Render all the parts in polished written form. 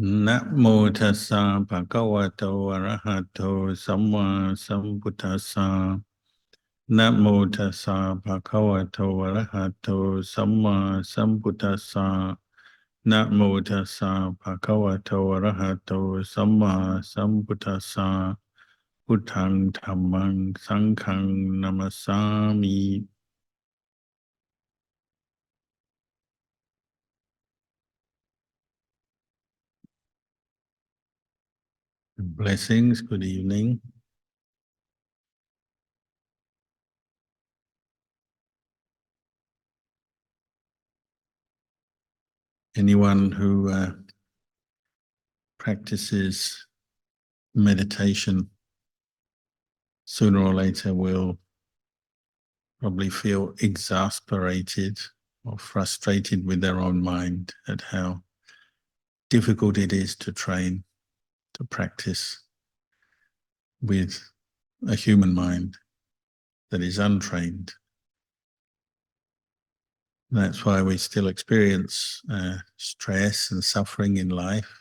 นะโมตัสสะภะคะวะโตอะระหะโตสัมมาสัมพุทธัสสะนะโมตัสสะภะคะวะโตอะระหะโตสัมมาสัมพุทธัสสะนะโมตัสสะภะคะวะโตอะระหะโตสัมมาสัมพุทธัสสะพุทธังธัมมังสังฆังนามัสสามิ Blessings, good evening. Anyone who practices meditation sooner or later will probably feel exasperated or frustrated with their own mind at how difficult it is to train, to practice with a human mind that is untrained. That's why we still experience stress and suffering in life,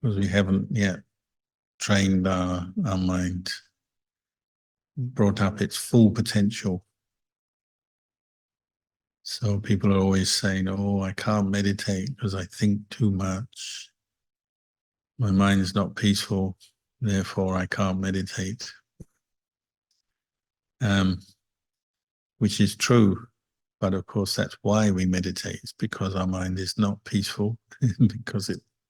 because we haven't yet trained our mind, brought up its full potential. So people are always saying, oh, I can't meditate because I think too much. My mind is not peaceful, therefore I can't meditate. Which is true, but of course that's why we meditate. It's because our mind is not peaceful,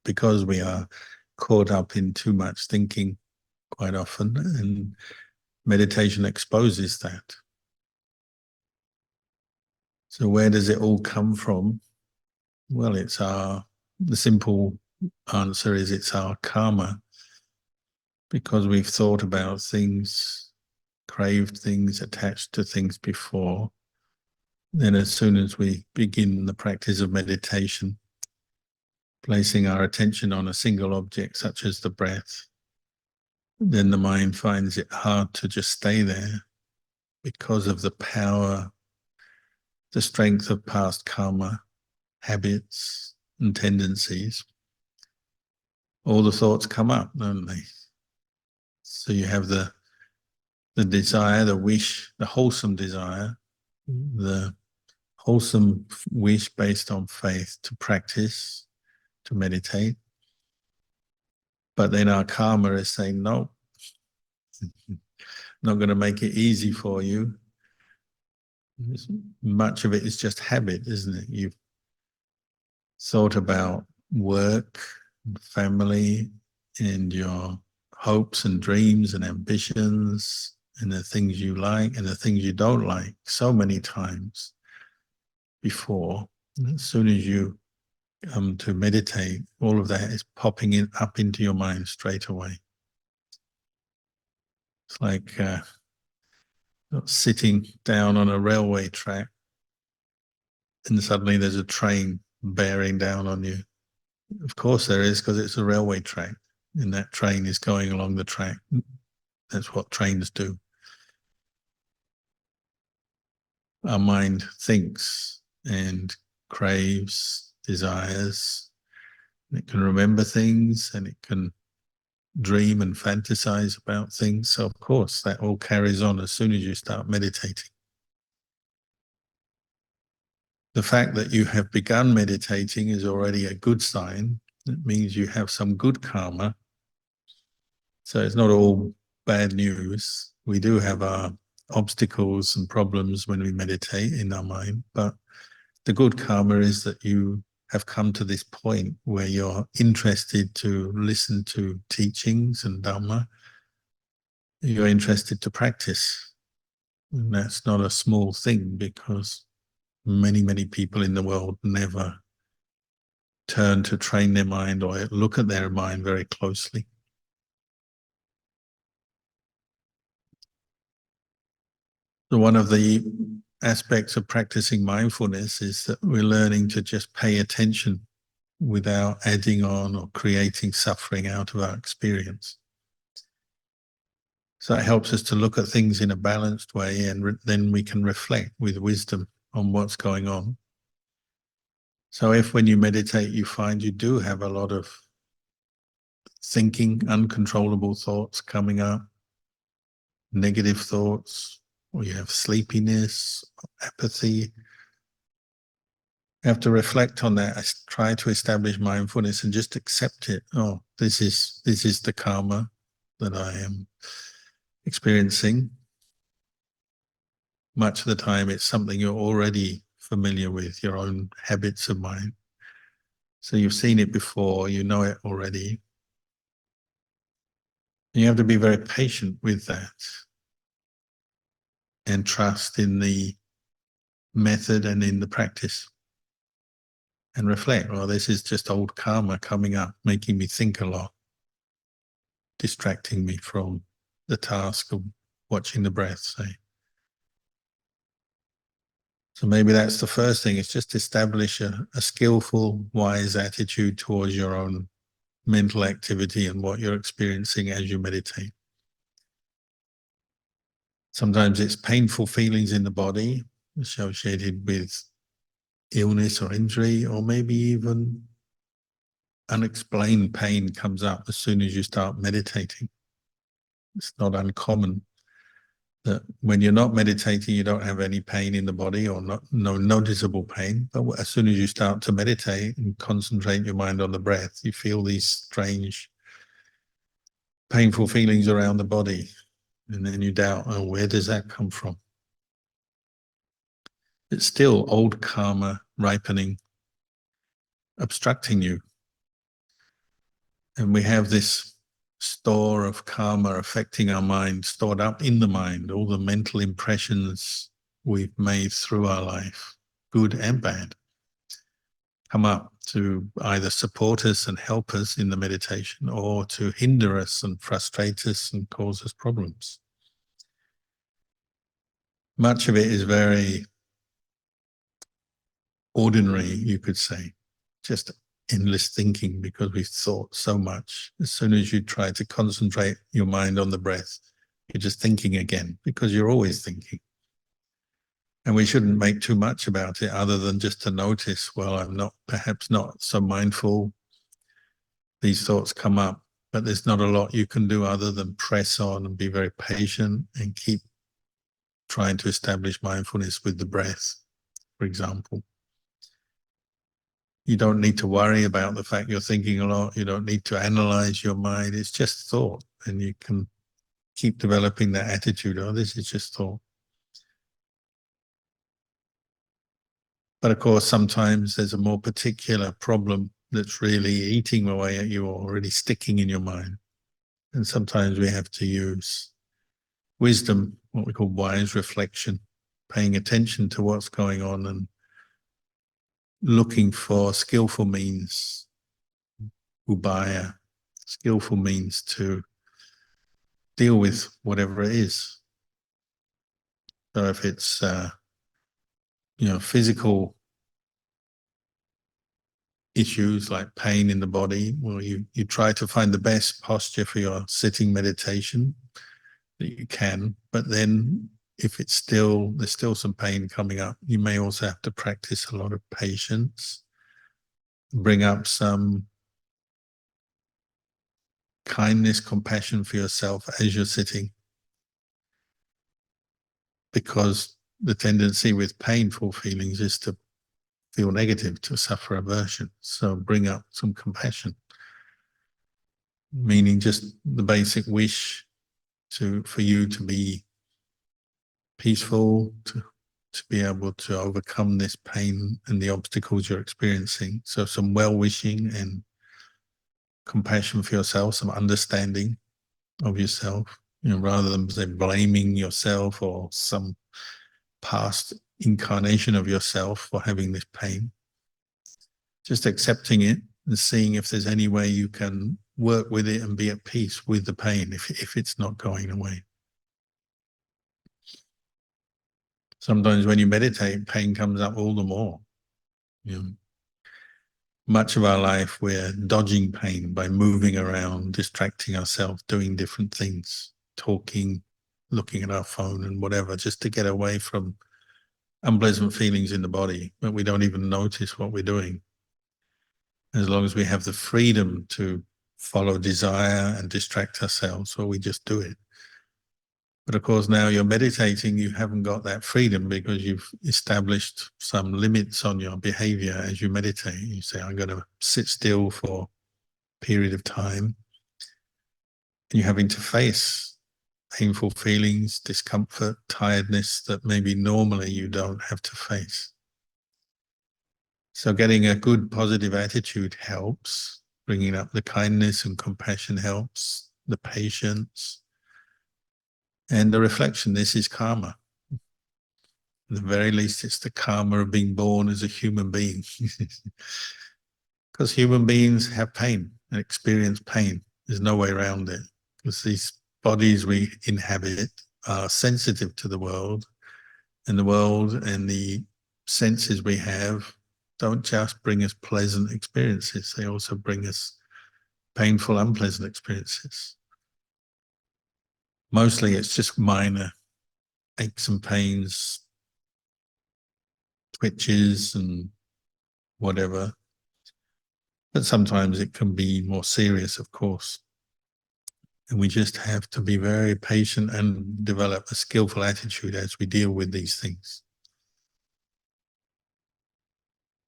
because we are caught up in too much thinking quite often, and meditation exposes that. So where does it all come from? Well, the simple answer is it's our karma, because we've thought about things, craved things, attached to things before. Then as soon as we begin the practice of meditation, placing our attention on a single object such as the breath, then the mind finds it hard to just stay there because of the power, the strength of past karma, habits and tendencies. All the thoughts come up, don't they? So you have the desire, the wish, the wholesome desire, the wholesome wish based on faith to practice, to meditate. But then our karma is saying, no, not going to make it easy for you. Much of it is just habit, isn't it? You've thought about work, family, and your hopes and dreams and ambitions, and the things you like and the things you don't like so many times before. And as soon as you come to meditate, all of that is popping up into your mind straight away. It's like sitting down on a railway track and suddenly there's a train bearing down on you. Of course there is, because it's a railway track and that train is going along the track. That's what trains do. Our mind thinks and craves, desires. It can remember things and it can dream and fantasize about things. So of course that all carries on as soon as you start meditating. The fact that you have begun meditating is already a good sign. It means you have some good karma. So it's not all bad news. We do have our obstacles and problems when we meditate in our mind, but the good karma is that you have come to this point where you're interested to listen to teachings and Dhamma. You're interested to practice. And that's not a small thing, because many people in the world never turn to train their mind or look at their mind very closely. So one of the aspects of practicing mindfulness is that we're learning to just pay attention without adding on or creating suffering out of our experience. So it helps us to look at things in a balanced way, and then we can reflect with wisdom on what's going on. So if when you meditate you find you do have a lot of thinking, uncontrollable thoughts coming up, negative thoughts, or you have sleepiness, apathy, you have to reflect on that. I try to establish mindfulness and just accept it. Oh, this is the karma that I am experiencing. Much of the time it's something you're already familiar with, your own habits of mind. So you've seen it before, you know it already. And you have to be very patient with that and trust in the method and in the practice. And reflect, well, this is just old karma coming up, making me think a lot, distracting me from the task of watching the breath, say. So maybe that's the first thing, is just establish a skillful, wise attitude towards your own mental activity and what you're experiencing as you meditate. Sometimes it's painful feelings in the body associated with illness or injury, or maybe even unexplained pain comes up as soon as you start meditating. It's not uncommon that when you're not meditating, you don't have any pain in the body, or no noticeable pain. But as soon as you start to meditate and concentrate your mind on the breath, you feel these strange, painful feelings around the body. And then you doubt, oh, where does that come from? It's still old karma ripening, obstructing you. And we have this store of karma affecting our mind, stored up in the mind, all the mental impressions we've made through our life, good and bad, come up to either support us and help us in the meditation, or to hinder us and frustrate us and cause us problems. Much of it is very ordinary, you could say, just endless thinking, because we've thought so much. As soon as you try to concentrate your mind on the breath, you're just thinking again, because you're always thinking. And we shouldn't make too much about it, other than just to notice, well, I'm perhaps not so mindful. These thoughts come up, but there's not a lot you can do other than press on and be very patient and keep trying to establish mindfulness with the breath, for example. You don't need to worry about the fact you're thinking a lot. You don't need to analyze your mind. It's just thought. And you can keep developing that attitude, oh, this is just thought. But of course, sometimes there's a more particular problem that's really eating away at you, or really sticking in your mind. And sometimes we have to use wisdom, what we call wise reflection, paying attention to what's going on and looking for skillful means, ubaya, skillful means to deal with whatever it is. So if it's physical issues like pain in the body, well, you try to find the best posture for your sitting meditation that you can. But then if there's still some pain coming up, you may also have to practice a lot of patience, bring up some kindness, compassion for yourself as you're sitting, because the tendency with painful feelings is to feel negative, to suffer aversion. So bring up some compassion, meaning just the basic wish for you to be peaceful, to be able to overcome this pain and the obstacles you're experiencing. So some well-wishing and compassion for yourself, some understanding of yourself, rather than say blaming yourself or some past incarnation of yourself for having this pain. Just accepting it and seeing if there's any way you can work with it and be at peace with the pain if it's not going away. Sometimes when you meditate, pain comes up all the more. Much of our life we're dodging pain by moving around, distracting ourselves, doing different things, talking, looking at our phone and whatever, just to get away from unpleasant feelings in the body, but we don't even notice what we're doing. As long as we have the freedom to follow desire and distract ourselves, well, we just do it. But of course, now you're meditating, you haven't got that freedom because you've established some limits on your behavior as you meditate. You say, I'm going to sit still for a period of time. And you're having to face painful feelings, discomfort, tiredness that maybe normally you don't have to face. So getting a good positive attitude helps. Bringing up the kindness and compassion helps. The patience. And the reflection, this is karma. At the very least, it's the karma of being born as a human being. Because human beings have pain and experience pain. There's no way around it. Because these bodies we inhabit are sensitive to the world, and the senses we have don't just bring us pleasant experiences, they also bring us painful, unpleasant experiences. Mostly it's just minor aches and pains, twitches and whatever. But sometimes it can be more serious, of course. And we just have to be very patient and develop a skillful attitude as we deal with these things.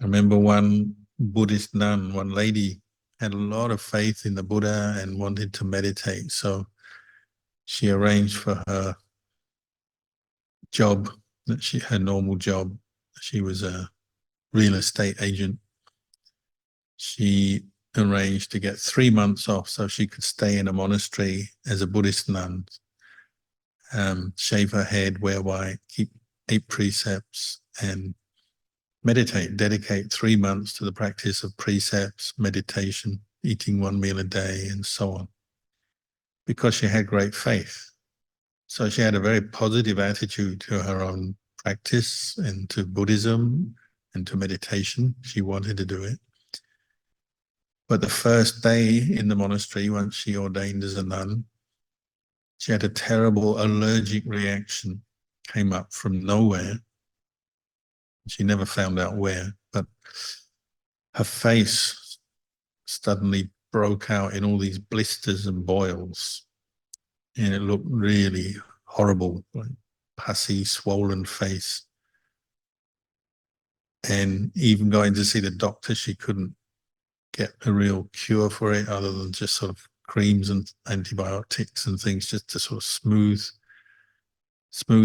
I remember one Buddhist nun, one lady, had a lot of faith in the Buddha and wanted to meditate. So she arranged for her job, her normal job. She was a real estate agent. She arranged to get 3 months off so she could stay in a monastery as a Buddhist nun, shave her head, wear white, keep 8 precepts, and meditate, dedicate 3 months to the practice of precepts, meditation, eating 1 meal a day, and so on, because she had great faith. So she had a very positive attitude to her own practice and to Buddhism and to meditation. She wanted to do it. But the first day in the monastery, once she ordained as a nun, she had a terrible allergic reaction, came up from nowhere. She never found out where, but her face suddenly broke out in all these blisters and boils. And it looked really horrible, like pussy, swollen face. And even going to see the doctor, she couldn't get a real cure for it other than just sort of creams and antibiotics and things just to sort of smooth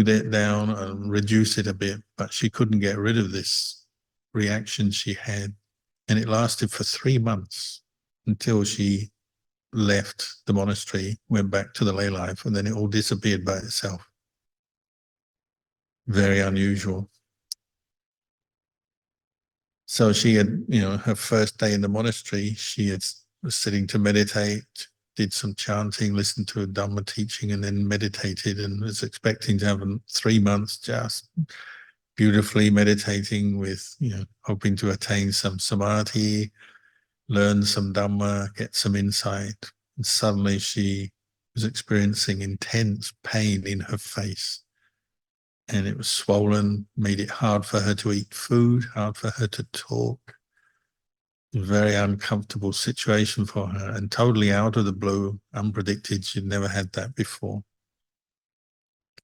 it down and reduce it a bit. But she couldn't get rid of this reaction she had. And it lasted for 3 months until she left the monastery, went back to the lay life, and then it all disappeared by itself. Very unusual. So she had, her first day in the monastery, was sitting to meditate, did some chanting, listened to a Dhamma teaching, and then meditated, and was expecting to have 3 months just beautifully meditating with, hoping to attain some samadhi, learn some Dhamma, get some insight. And suddenly she was experiencing intense pain in her face. And it was swollen, made it hard for her to eat food, hard for her to talk. A very uncomfortable situation for her, and totally out of the blue, unpredicted. She'd never had that before.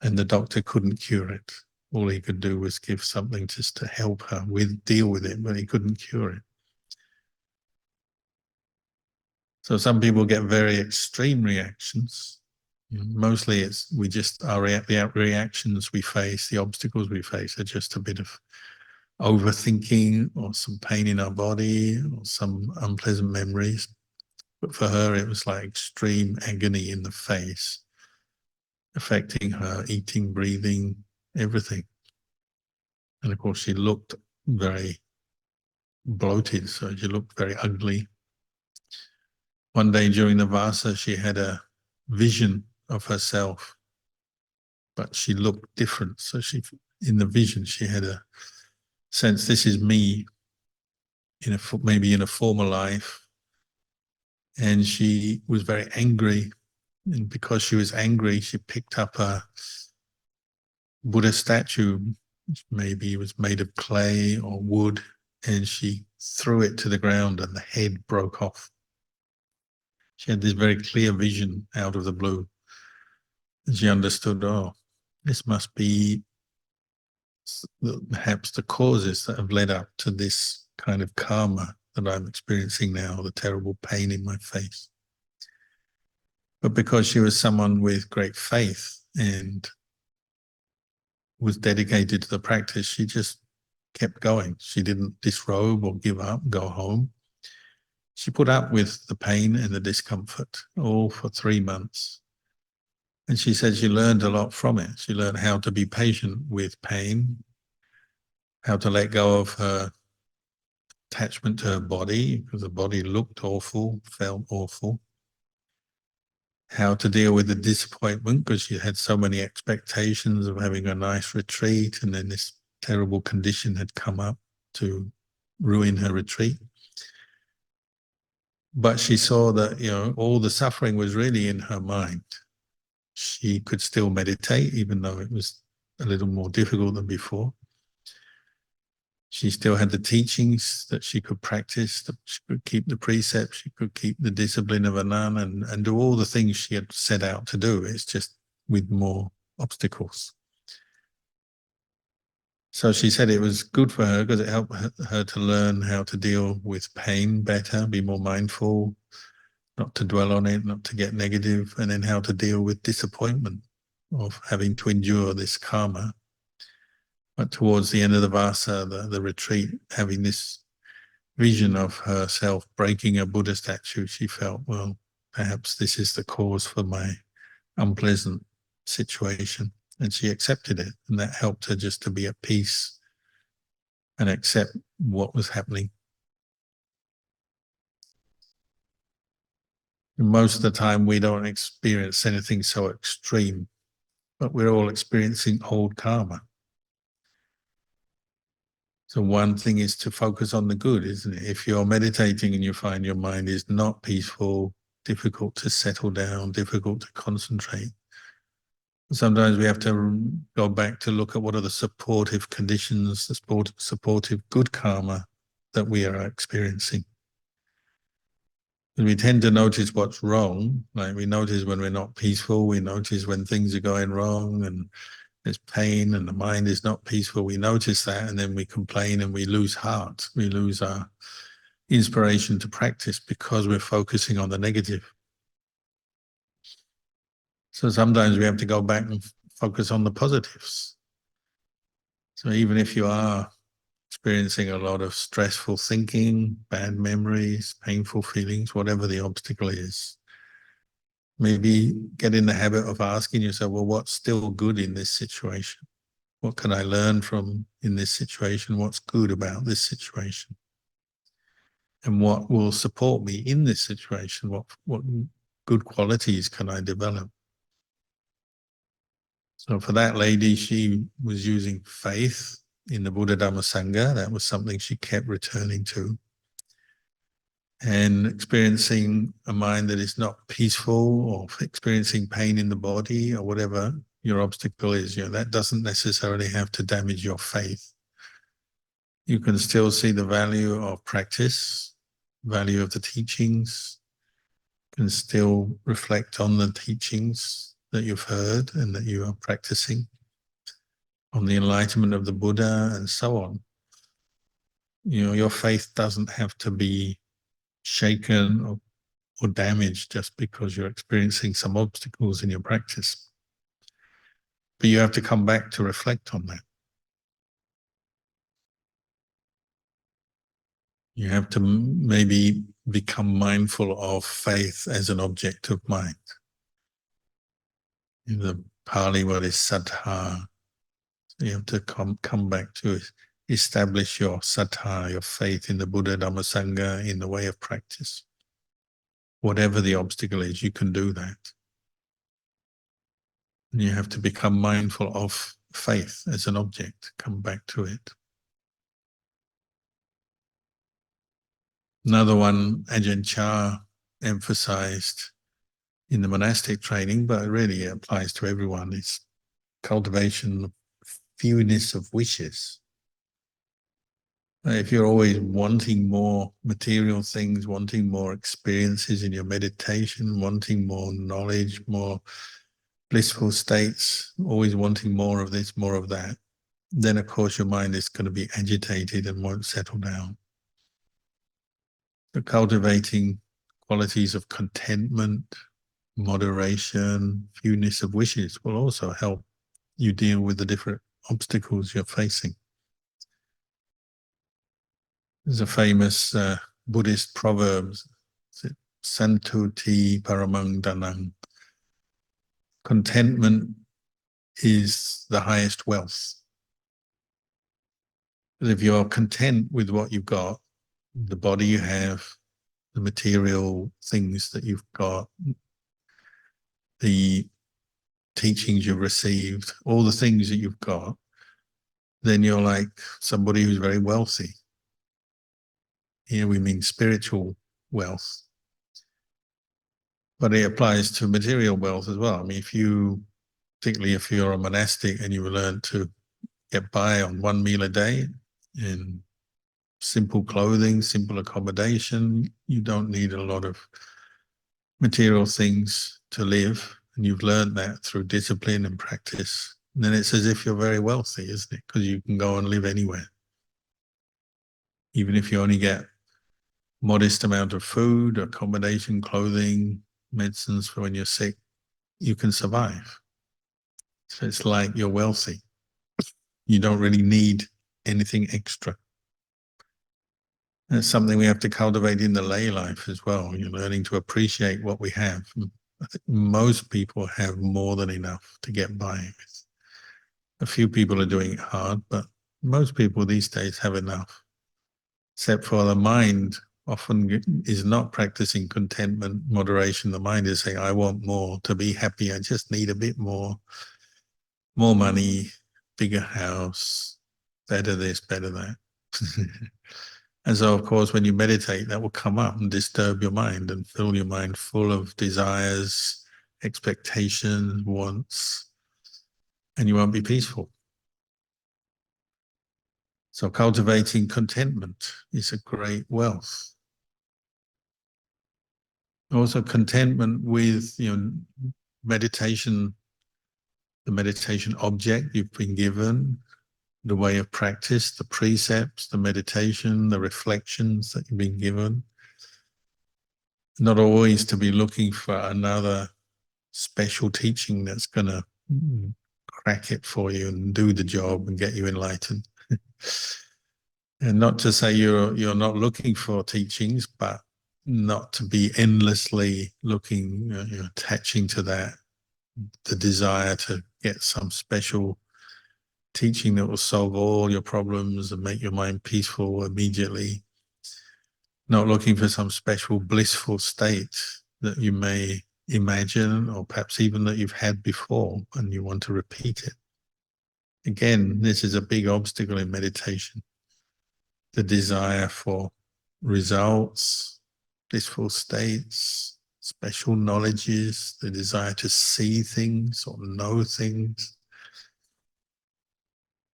And the doctor couldn't cure it. All he could do was give something just to help her deal with it, but he couldn't cure it. So some people get very extreme reactions. Mostly it's the reactions we face, the obstacles we face are just a bit of overthinking or some pain in our body or some unpleasant memories. But for her, it was like extreme agony in the face, affecting her eating, breathing, everything. And of course, she looked very bloated, so she looked very ugly. One day during the Vasa, she had a vision of herself, but she looked different. So in the vision, she had a sense, this is me, maybe in a former life. And she was very angry. And because she was angry, she picked up a Buddha statue which maybe was made of clay or wood, and she threw it to the ground and the head broke off. She had this very clear vision out of the blue. And she understood, oh, this must be perhaps the causes that have led up to this kind of karma that I'm experiencing now, the terrible pain in my face. But because she was someone with great faith and was dedicated to the practice, she just kept going. She didn't disrobe or give up, go home. She put up with the pain and the discomfort, all for 3 months. And she said she learned a lot from it. She learned how to be patient with pain, how to let go of her attachment to her body, because the body looked awful, felt awful. How to deal with the disappointment, because she had so many expectations of having a nice retreat, and then this terrible condition had come up to ruin her retreat. But she saw that, all the suffering was really in her mind. She could still meditate, even though it was a little more difficult than before. She still had the teachings that she could practice, that she could keep the precepts, she could keep the discipline of a nun and do all the things she had set out to do. It's just with more obstacles. So she said it was good for her because it helped her to learn how to deal with pain better, be more mindful, not to dwell on it, not to get negative, and then how to deal with disappointment of having to endure this karma. But towards the end of the vasa, the retreat, having this vision of herself breaking a Buddha statue, she felt, well, perhaps this is the cause for my unpleasant situation. And she accepted it. And that helped her just to be at peace and accept what was happening. And most of the time, we don't experience anything so extreme, but we're all experiencing old karma. So one thing is to focus on the good, isn't it? If you're meditating and you find your mind is not peaceful, difficult to settle down, difficult to concentrate, sometimes we have to go back to look at what are the supportive conditions, the supportive good karma that we are experiencing. And we tend to notice what's wrong, like we notice when we're not peaceful, we notice when things are going wrong and there's pain and the mind is not peaceful. We notice that and then we complain and we lose heart. We lose our inspiration to practice because we're focusing on the negative. So sometimes we have to go back and focus on the positives. So even if you are experiencing a lot of stressful thinking, bad memories, painful feelings, whatever the obstacle is, maybe get in the habit of asking yourself, well, what's still good in this situation? What can I learn from in this situation? What's good about this situation? And what will support me in this situation? What good qualities can I develop? So for that lady, she was using faith in the Buddha Dhamma Sangha. That was something she kept returning to. And experiencing a mind that is not peaceful or experiencing pain in the body or whatever your obstacle is, that doesn't necessarily have to damage your faith. You can still see the value of practice, value of the teachings, can still reflect on the teachings that you've heard and that you are practicing, on the enlightenment of the Buddha and so on. Your faith doesn't have to be shaken or damaged just because you're experiencing some obstacles in your practice. But you have to come back to reflect on that. You have to maybe become mindful of faith as an object of mind. In the Pali word is saddha. So you have to come back to establish your saddha, your faith in the Buddha, Dhamma, Sangha, in the way of practice. Whatever the obstacle is, you can do that. And you have to become mindful of faith as an object, come back to it. Another one, Ajahn Chah emphasized in the monastic training, but it really applies to everyone, is cultivation of fewness of wishes. If you're always wanting more material things, wanting more experiences in your meditation, wanting more knowledge, more blissful states, always wanting more of this, more of that, then of course your mind is going to be agitated and won't settle down. So cultivating qualities of contentment, moderation, fewness of wishes will also help you deal with the different obstacles you're facing. There's a famous Buddhist proverb, Santuti Paramang Danang. Contentment is the highest wealth. But if you're content with what you've got, the body you have, the material things that you've got, the teachings you've received, all the things that you've got, then you're like somebody who's very wealthy. Here we mean spiritual wealth. But it applies to material wealth as well. I mean, particularly if you're a monastic and you learn to get by on one meal a day in simple clothing, simple accommodation, you don't need a lot of material things to live. And you've learned that through discipline and practice. And then it's as if you're very wealthy, isn't it? Because you can go and live anywhere. Even if you only get modest amount of food, accommodation, clothing, medicines for when you're sick, you can survive. So it's like you're wealthy. You don't really need anything extra. That's something we have to cultivate in the lay life as well. You're learning to appreciate what we have. I think most people have more than enough to get by with. A few people are doing it hard, but most people these days have enough. Except for the mind often is not practicing contentment, moderation. The mind is saying, I want more to be happy. I just need a bit more money, bigger house, better this, better that. And so, of course, when you meditate, that will come up and disturb your mind and fill your mind full of desires, expectations, wants, and you won't be peaceful. So cultivating contentment is a great wealth. Also contentment with, meditation, the meditation object you've been given, the way of practice, the precepts, the meditation, the reflections that you've been given. Not always to be looking for another special teaching that's going to crack it for you and do the job and get you enlightened. And not to say you're not looking for teachings, but not to be endlessly looking, attaching to that, the desire to get some special teaching that will solve all your problems and make your mind peaceful immediately. Not looking for some special blissful state that you may imagine, or perhaps even that you've had before and you want to repeat it. Again, this is a big obstacle in meditation. The desire for results, blissful states, special knowledges, the desire to see things or know things.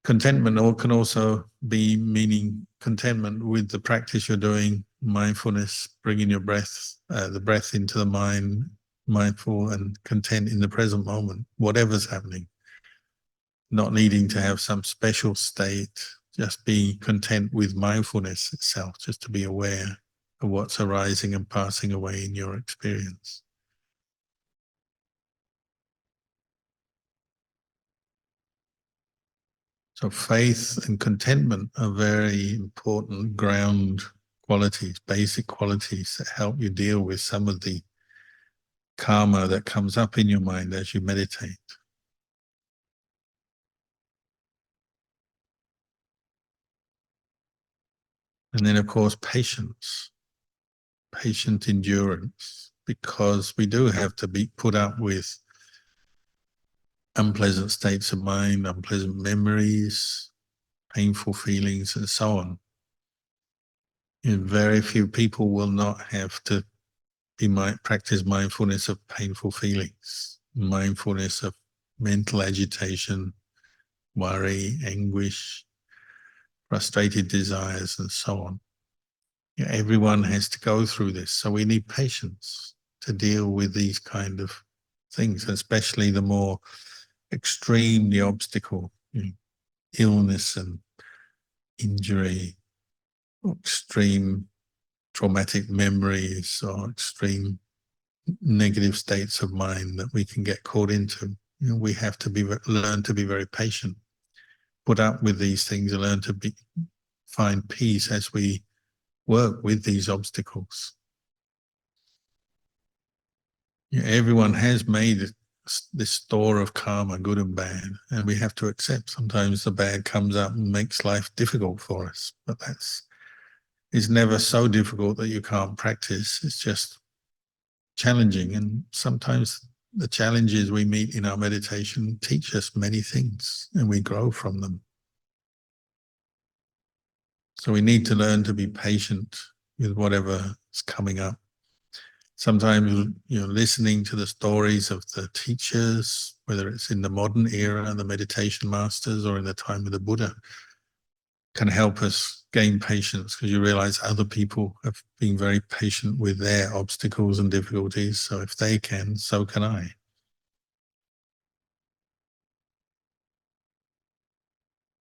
Contentment can also be meaning contentment with the practice you're doing, mindfulness, bringing your breath, the breath into the mind, mindful and content in the present moment, whatever's happening. Not needing to have some special state, just be content with mindfulness itself, just to be aware of what's arising and passing away in your experience. So faith and contentment are very important ground qualities, basic qualities that help you deal with some of the karma that comes up in your mind as you meditate. And then, of course, patience, patient endurance, because we do have to be put up with unpleasant states of mind, unpleasant memories, painful feelings, and so on. And very few people will not have to practice mindfulness of painful feelings, mindfulness of mental agitation, worry, anguish, frustrated desires, and so on. Everyone has to go through this, so we need patience to deal with these kind of things, especially the more extreme the obstacle, illness and injury, extreme traumatic memories, or extreme negative states of mind that we can get caught into. We have to learn to be very patient, put up with these things, and learn to find peace as we work with these obstacles. Everyone has made this store of karma, good and bad, and we have to accept sometimes the bad comes up and makes life difficult for us, but it's never so difficult that you can't practice. It's just challenging, and sometimes the challenges we meet in our meditation teach us many things and we grow from them. So we need to learn to be patient with whatever is coming up. Sometimes, listening to the stories of the teachers, whether it's in the modern era, the meditation masters, or in the time of the Buddha, can help us gain patience, because you realize other people have been very patient with their obstacles and difficulties. So if they can, so can I.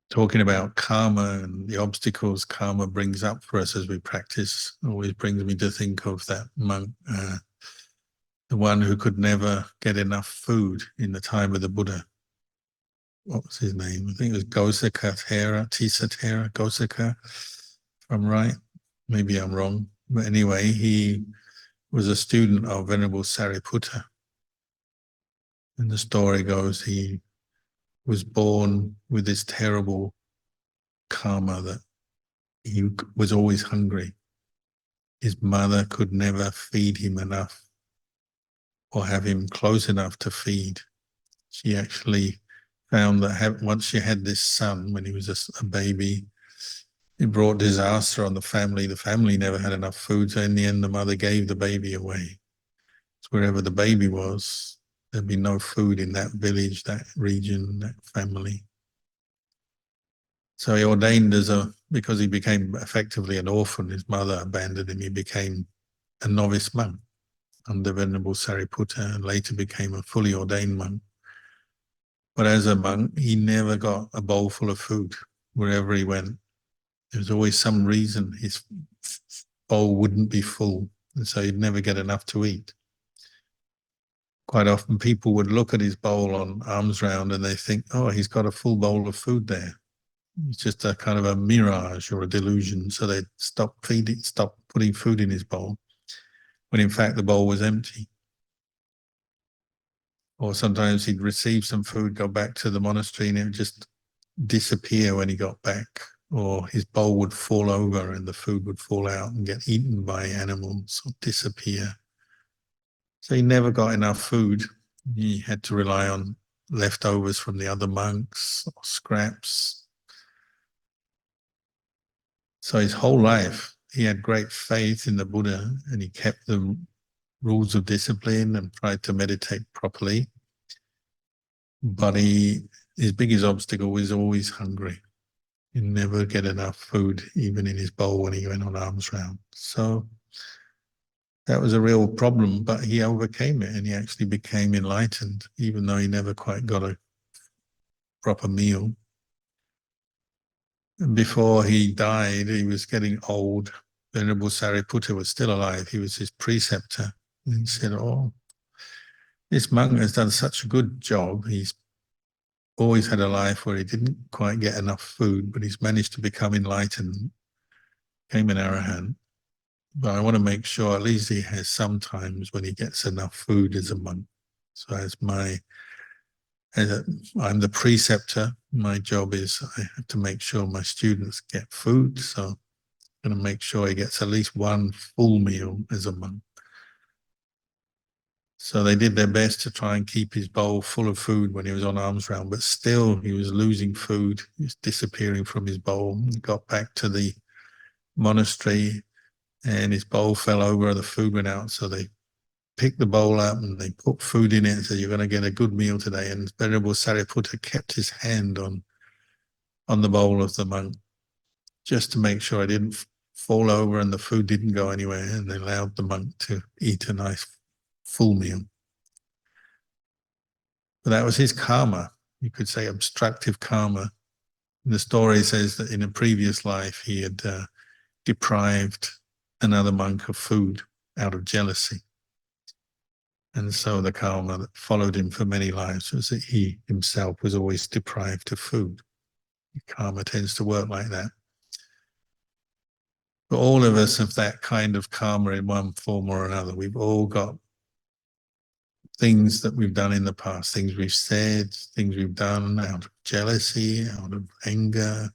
Talking about karma and the obstacles karma brings up for us as we practice always brings me to think of that monk, the one who could never get enough food in the time of the Buddha. What was his name? I think it was Gosaka, if I'm right. Maybe I'm wrong. But anyway, he was a student of Venerable Sariputta. And the story goes he was born with this terrible karma that he was always hungry. His mother could never feed him enough or have him close enough to feed. She actually found that once she had this son, when he was a baby, it brought disaster on the family. The family never had enough food, so in the end the mother gave the baby away. So wherever the baby was, there'd be no food in that village, that region, that family. So he ordained because he became effectively an orphan, his mother abandoned him, he became a novice monk under Venerable Sariputta and later became a fully ordained monk. But as a monk, he never got a bowl full of food wherever he went. There was always some reason his bowl wouldn't be full, and so he'd never get enough to eat. Quite often people would look at his bowl on alms round and they think, oh, he's got a full bowl of food there. It's just a kind of a mirage or a delusion. So they'd stop putting food in his bowl, when in fact the bowl was empty. Or sometimes he'd receive some food, go back to the monastery, and it would just disappear when he got back. Or his bowl would fall over and the food would fall out and get eaten by animals or disappear. So he never got enough food. He had to rely on leftovers from the other monks or scraps. So his whole life, he had great faith in the Buddha and he kept the rules of discipline and tried to meditate properly. But his biggest obstacle was always hungry. He'd never get enough food, even in his bowl when he went on alms round. So that was a real problem, but he overcame it and he actually became enlightened, even though he never quite got a proper meal. And before he died, he was getting old. Venerable Sariputta was still alive. He was his preceptor. And he said, oh, this monk has done such a good job. He's always had a life where he didn't quite get enough food, but he's managed to become enlightened, became an arahant. But I want to make sure at least he has some times when he gets enough food as a monk. So I'm the preceptor, my job is I have to make sure my students get food. So I'm going to make sure he gets at least one full meal as a monk. So they did their best to try and keep his bowl full of food when he was on alms round, but still he was losing food. He was disappearing from his bowl. He got back to the monastery and his bowl fell over, the food went out. So they picked the bowl up and they put food in it and said, you're going to get a good meal today. And Venerable Sariputta kept his hand on on the bowl of the monk, just to make sure I didn't fall over and the food didn't go anywhere, and they allowed the monk to eat a nice full meal. But that was his karma. You could say obstructive karma. The story says that in a previous life he had deprived another monk of food out of jealousy. And so the karma that followed him for many lives was that he himself was always deprived of food. Karma tends to work like that. But all of us have that kind of karma in one form or another. We've all got things that we've done in the past, things we've said, things we've done out of jealousy, out of anger,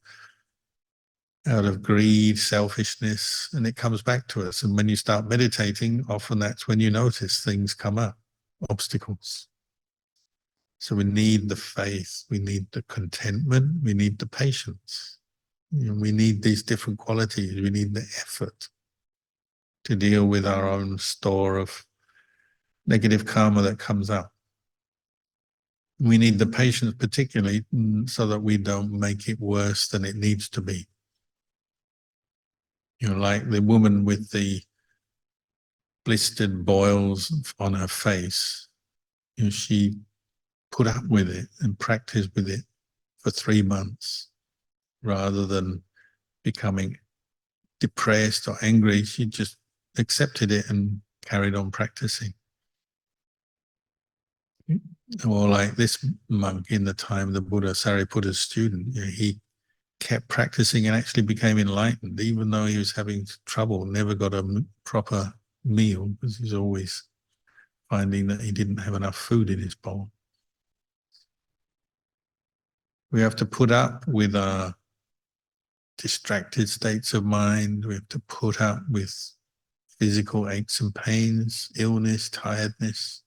out of greed, selfishness, and it comes back to us. And when you start meditating, often that's when you notice things come up, obstacles. So we need the faith, we need the contentment, we need the patience. We need these different qualities, we need the effort to deal with our own store of negative karma that comes up. We need the patience particularly so that we don't make it worse than it needs to be. Like the woman with the blistered boils on her face, she put up with it and practiced with it for 3 months rather than becoming depressed or angry. She just accepted it and carried on practicing. Or like this monk in the time of the Buddha, Sariputta's student, he kept practicing and actually became enlightened, even though he was having trouble, never got a proper meal because he's always finding that he didn't have enough food in his bowl. We have to put up with our distracted states of mind. We have to put up with physical aches and pains, illness, tiredness.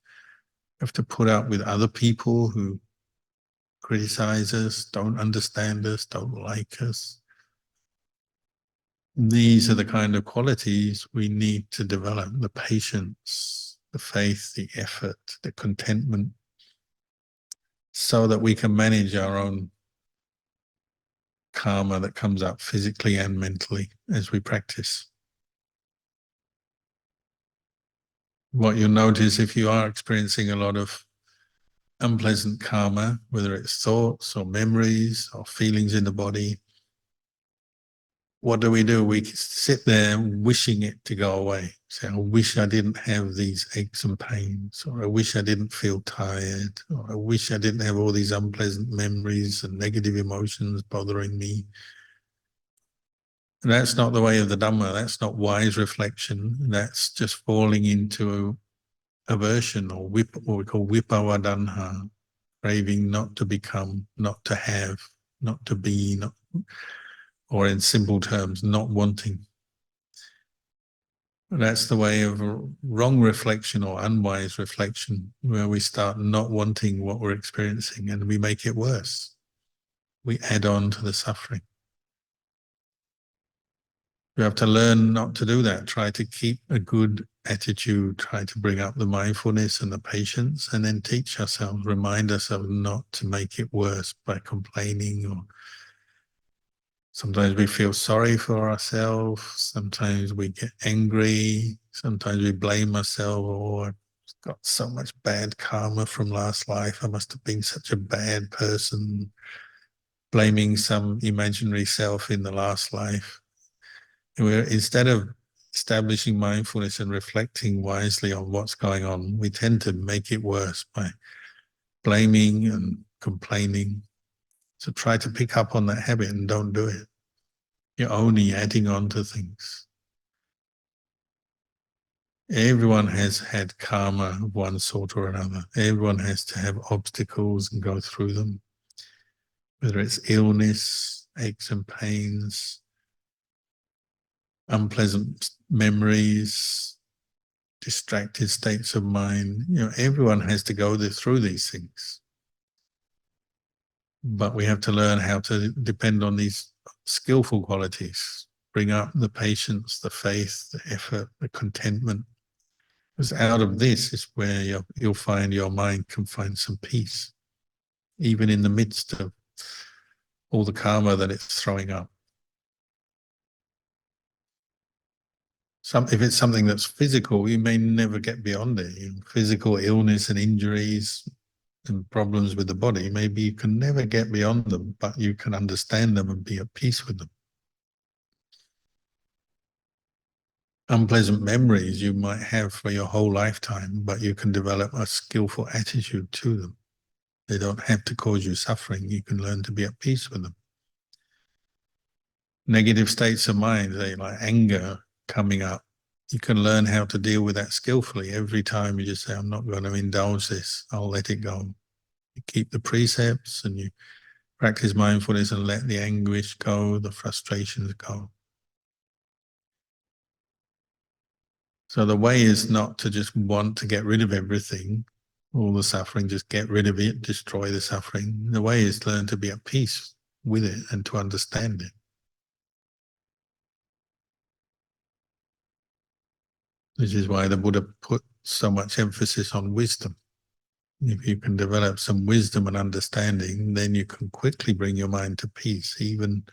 We have to put up with other people who criticize us, don't understand us, don't like us. These are the kind of qualities we need to develop: the patience, the faith, the effort, the contentment, so that we can manage our own karma that comes up physically and mentally as we practice. What you'll notice if you are experiencing a lot of unpleasant karma, whether it's thoughts or memories or feelings in the body, what do? We sit there wishing it to go away. Say, I wish I didn't have these aches and pains, or I wish I didn't feel tired, or I wish I didn't have all these unpleasant memories and negative emotions bothering me. And that's not the way of the Dhamma. That's not wise reflection. That's just falling into aversion, or what we call vipawadanha, craving not to become, not to have, not to be, not, or in simple terms, not wanting. That's the way of wrong reflection or unwise reflection, where we start not wanting what we're experiencing and we make it worse. We add on to the suffering. We have to learn not to do that. Try to keep a good attitude, try to bring up the mindfulness and the patience, and then teach ourselves, remind ourselves not to make it worse by complaining. Or sometimes we feel sorry for ourselves, sometimes we get angry, sometimes we blame ourselves. Oh, I've got so much bad karma from last life, I must have been such a bad person, blaming some imaginary self in the last life. Instead of establishing mindfulness and reflecting wisely on what's going on, we tend to make it worse by blaming and complaining. So try to pick up on that habit and don't do it. You're only adding on to things. Everyone has had karma of one sort or another. Everyone has to have obstacles and go through them, whether it's illness, aches and pains, unpleasant memories, distracted states of mind. Everyone has to go through these things. But we have to learn how to depend on these skillful qualities, bring up the patience, the faith, the effort, the contentment. Because out of this is where you'll find your mind can find some peace, even in the midst of all the karma that it's throwing up. If it's something that's physical, you may never get beyond it. Physical illness and injuries and problems with the body, maybe you can never get beyond them, but you can understand them and be at peace with them. Unpleasant memories you might have for your whole lifetime, but you can develop a skillful attitude to them. They don't have to cause you suffering. You can learn to be at peace with them. Negative states of mind, like anger coming up, you can learn how to deal with that skillfully. Every time you just say, I'm not going to indulge this, I'll let it go. You keep the precepts and you practice mindfulness and let the anguish go, the frustrations go. So the way is not to just want to get rid of everything, all the suffering, just get rid of it, destroy the suffering. The way is to learn to be at peace with it and to understand it. This is why the Buddha put so much emphasis on wisdom. If you can develop some wisdom and understanding, then you can quickly bring your mind to peace, even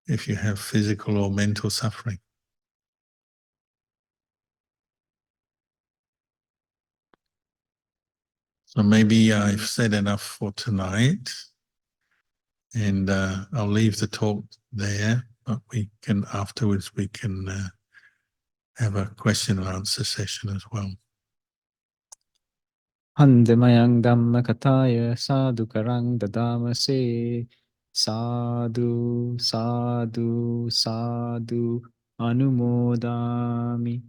if you have physical or mental suffering. So maybe I've said enough for tonight, and I'll leave the talk there, but afterwards we can have a question and answer session as well. Handemayang Dhamma Kataya Sadhu Karang Dadamase Sadhu Sadhu Sadhu Anumodami